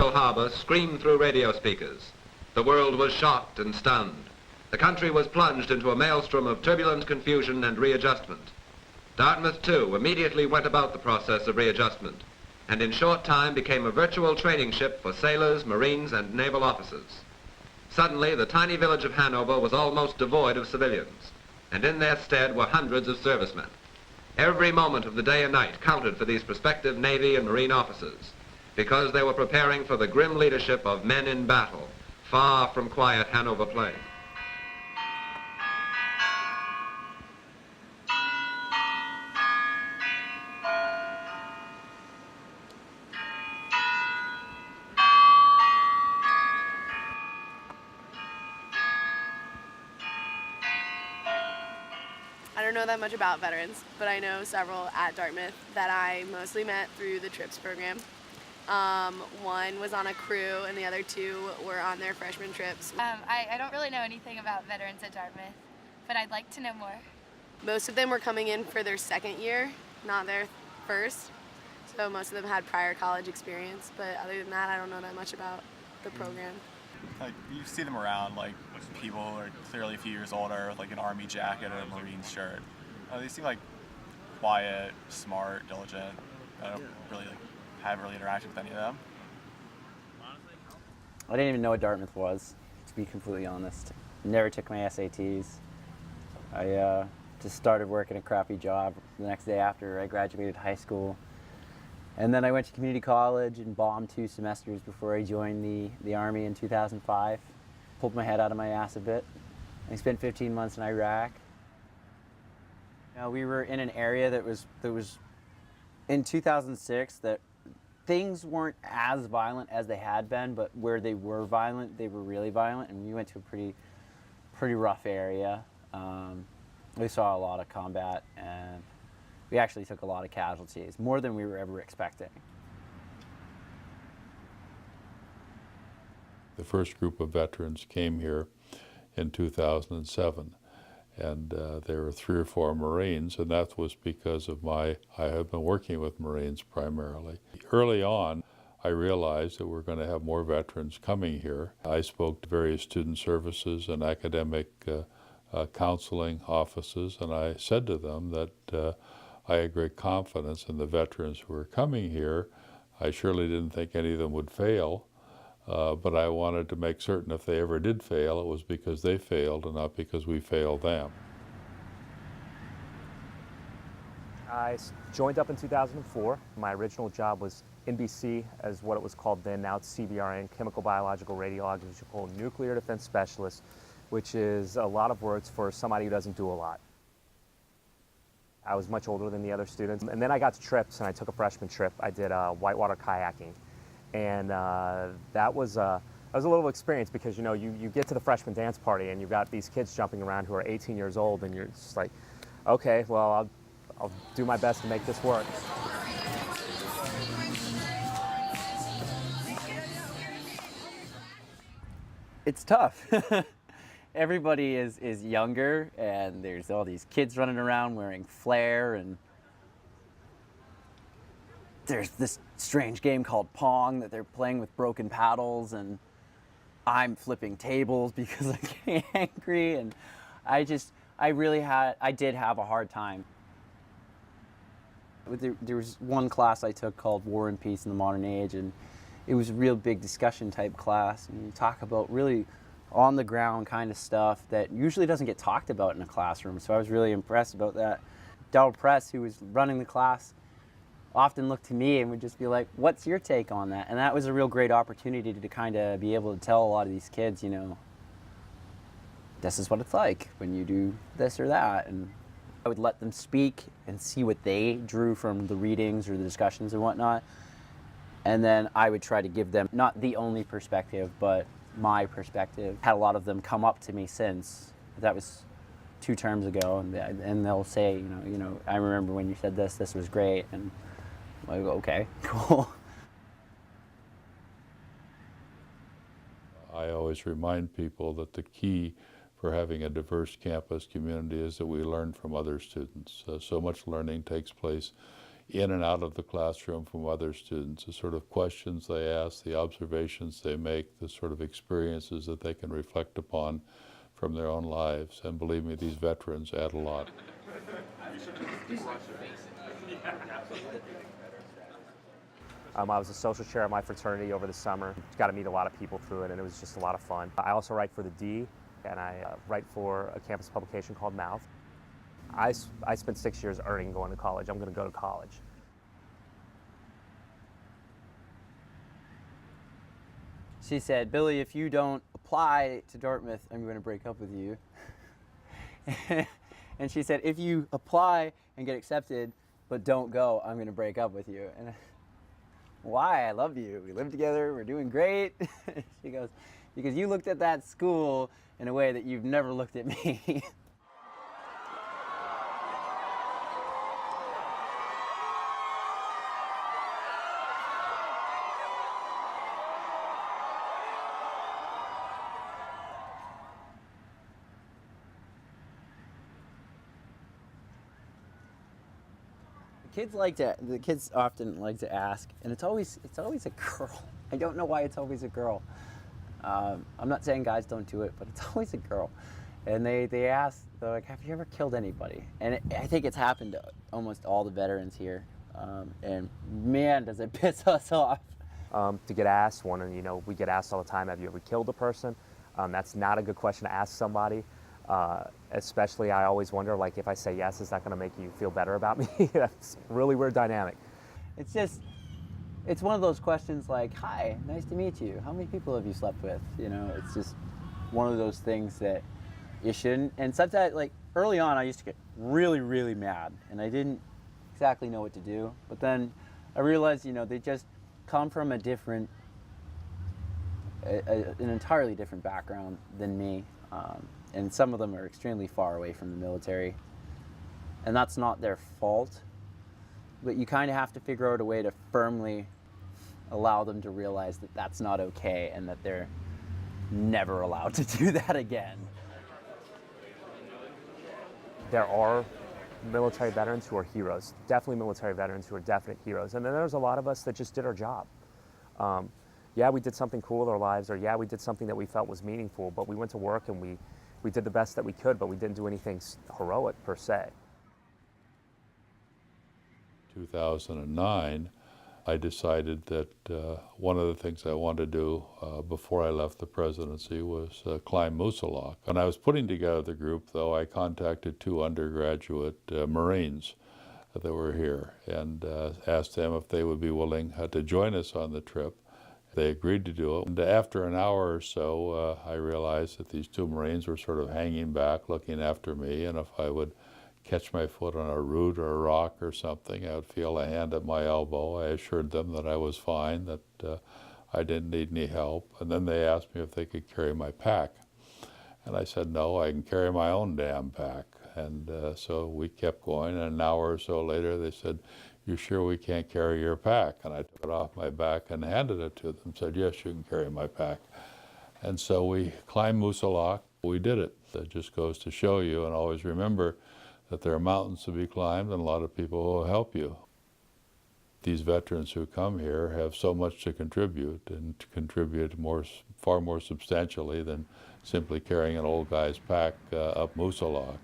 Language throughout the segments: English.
Mexico Harbor screamed through radio speakers. The world was shocked and stunned. The country was plunged into a maelstrom of turbulent confusion and readjustment. Dartmouth, too, immediately went about the process of readjustment, and in short time became a virtual training ship for sailors, marines, and naval officers. Suddenly, the tiny village of Hanover was almost devoid of civilians, and in their stead were hundreds of servicemen. Every moment of the day and night counted for these prospective Navy and Marine officers, because they were preparing for the grim leadership of men in battle, far from quiet Hanover Plain. I don't know that much about veterans, but I know several at Dartmouth that I mostly met through the TRIPS program. One was on a crew and the other two were on their freshman trips. I don't really know anything about veterans at Dartmouth, but I'd like to know more. Most of them were coming in for their second year, not their first. So most of them had prior college experience, but other than that, I don't know that much about the program. Like, you see them around, like people who are clearly a few years older with like an Army jacket and a Marine shirt. They seem like quiet, smart, diligent. I don't really haven't really interacted with any of them. I didn't even know what Dartmouth was, to be completely honest. Never took my SATs. I just started working a crappy job the next day after I graduated high school. And then I went to community college and bombed 2 semesters before I joined the Army in 2005. Pulled my head out of my ass a bit. I spent 15 months in Iraq. We were in an area that was in 2006 that things weren't as violent as they had been, but where they were violent, they were really violent, and we went to a pretty rough area. We saw a lot of combat, and we actually took a lot of casualties, more than we were ever expecting. The first group of veterans came here in 2007, and there were 3 or 4 Marines, and that was because of I have been working with Marines primarily. Early on, I realized that we're going to have more veterans coming here. I spoke to various student services and academic counseling offices, and I said to them that I had great confidence in the veterans who were coming here. I surely didn't think any of them would fail, but I wanted to make certain if they ever did fail, it was because they failed and not because we failed them. I joined up in 2004. My original job was NBC, as what it was called then. Now it's CBRN, Chemical Biological Radiological Nuclear Defense Specialist, which is a lot of words for somebody who doesn't do a lot. I was much older than the other students. And then I got to trips, and I took a freshman trip. I did whitewater kayaking. And that was a little experience because, you get to the freshman dance party, and you've got these kids jumping around who are 18 years old, and you're just like, okay, well, I'll do my best to make this work. It's tough. Everybody is younger, and there's all these kids running around wearing flair, and there's this strange game called Pong that they're playing with broken paddles, and I'm flipping tables because I get angry, and I did have a hard time. There was one class I took called War and Peace in the Modern Age, and it was a real big discussion type class, and you talk about really on the ground kind of stuff that usually doesn't get talked about in a classroom, so I was really impressed about that. Del Press, who was running the class, often looked to me and would just be like, what's your take on that? And that was a real great opportunity to kind of be able to tell a lot of these kids, this is what it's like when you do this or that. And I would let them speak and see what they drew from the readings or the discussions and whatnot. And then I would try to give them not the only perspective, but my perspective. Had a lot of them come up to me since. That was 2 terms ago, and they'll say, I remember when you said this was great, and I go, okay, cool. I always remind people that the key for having a diverse campus community is that we learn from other students. So much learning takes place in and out of the classroom from other students, the sort of questions they ask, the observations they make, the sort of experiences that they can reflect upon from their own lives. And believe me, these veterans add a lot. I was a social chair at my fraternity over the summer. Got to meet a lot of people through it, and it was just a lot of fun. I also write for the D, and I write for a campus publication called Mouth. I spent 6 years earning going to college. I'm going to go to college. She said, "Billy, if you don't apply to Dartmouth, I'm going to break up with you." And she said, "If you apply and get accepted, but don't go, I'm going to break up with you." And why? I love you. We live together. We're doing great. She goes, "Because you looked at that school in a way that you've never looked at me." The kids often like to ask, and it's always a girl. I don't know why it's always a girl. I'm not saying guys don't do it, but it's always a girl. And they ask, they're like, "Have you ever killed anybody?" And I think it's happened to almost all the veterans here. And man, does it piss us off. To get asked one, and we get asked all the time, "Have you ever killed a person?" That's not a good question to ask somebody. Especially, I always wonder, like, if I say yes, is that going to make you feel better about me? That's a really weird dynamic. It's one of those questions like, "Hi, nice to meet you. How many people have you slept with?" It's just one of those things that you shouldn't. And sometimes, like, early on, I used to get really, really mad, and I didn't exactly know what to do. But then I realized, they just come from an entirely different background than me. And some of them are extremely far away from the military. And that's not their fault. But you kind of have to figure out a way to firmly allow them to realize that that's not okay and that they're never allowed to do that again. There are military veterans who are heroes. Definitely military veterans who are definite heroes. And then there's a lot of us that just did our job. Yeah, we did something cool with our lives, or yeah, we did something that we felt was meaningful, but we went to work and we did the best that we could, but we didn't do anything heroic per se. 2009, I decided that one of the things I wanted to do before I left the presidency was climb Moosilauke. When I was putting together the group, though, I contacted 2 undergraduate Marines that were here and asked them if they would be willing to join us on the trip. They agreed to do it. And after an hour or so, I realized that these 2 Marines were sort of hanging back, looking after me, and if I would catch my foot on a root or a rock or something, I would feel a hand at my elbow. I assured them that I was fine, that I didn't need any help. And then they asked me if they could carry my pack. And I said, "No, I can carry my own damn pack." And so we kept going, and an hour or so later they said, "You sure we can't carry your pack?" And I took it off my back and handed it to them, said, "Yes, you can carry my pack." And so we climbed Moosilauke. We did it. That just goes to show you, and always remember that there are mountains to be climbed and a lot of people who will help you. These veterans who come here have so much to contribute, and to contribute far more substantially than simply carrying an old guy's pack up Moosilauke.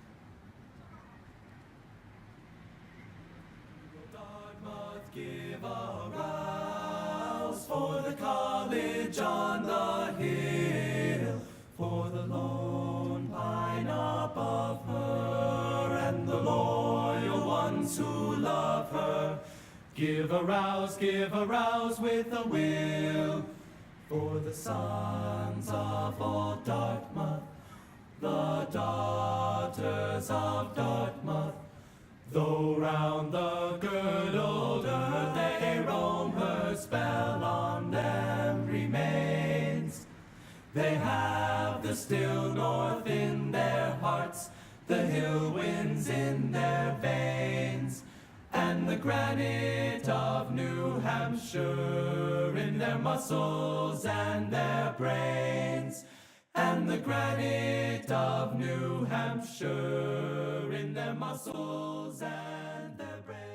Dartmouth, give a rouse for the college on the hill, for the lone pine above her, and the loyal ones who love her. Give a rouse with a will, for the sons of old Dartmouth, the daughters of Dartmouth. Though round the girdled earth they roam, her spell on them remains. They have the still north in their hearts, the hill winds in their veins, and the granite of New Hampshire in their muscles and their brains. And the granite of New Hampshire in their muscles and their brains.